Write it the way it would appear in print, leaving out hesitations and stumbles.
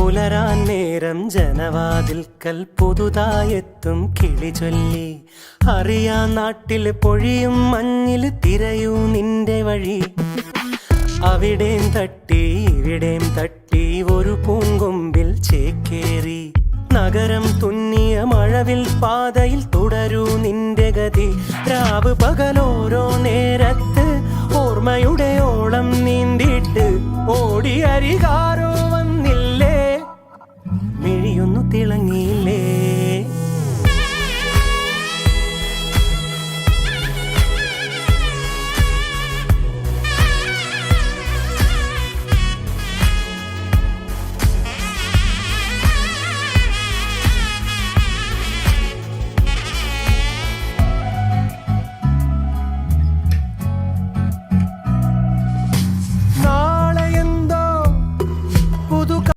പുലരാൻ നേരം ജനവാതിൽക്കൽ പുതുതായെത്തും കിളി ചൊല്ലി. അറിയാ നാട്ടിൽ പൊഴിയും മഞ്ഞിൽ തിരയൂ നിന്റെ വഴി. അവിടേം തട്ടി ഇവിടേം തട്ടി ഒരു പൂങ്കൊമ്പിൽ ചേക്കേറി. നഗരം തുന്നിയ മഴവിൽ പാതയിൽ തുടരൂ നിന്റെ ഗതി. രാവ് പകലോരോ നേരത്ത് ഓർമ്മയുടെ ഓളം നീന്തിയിട്ട് ഓടി അരികാരോ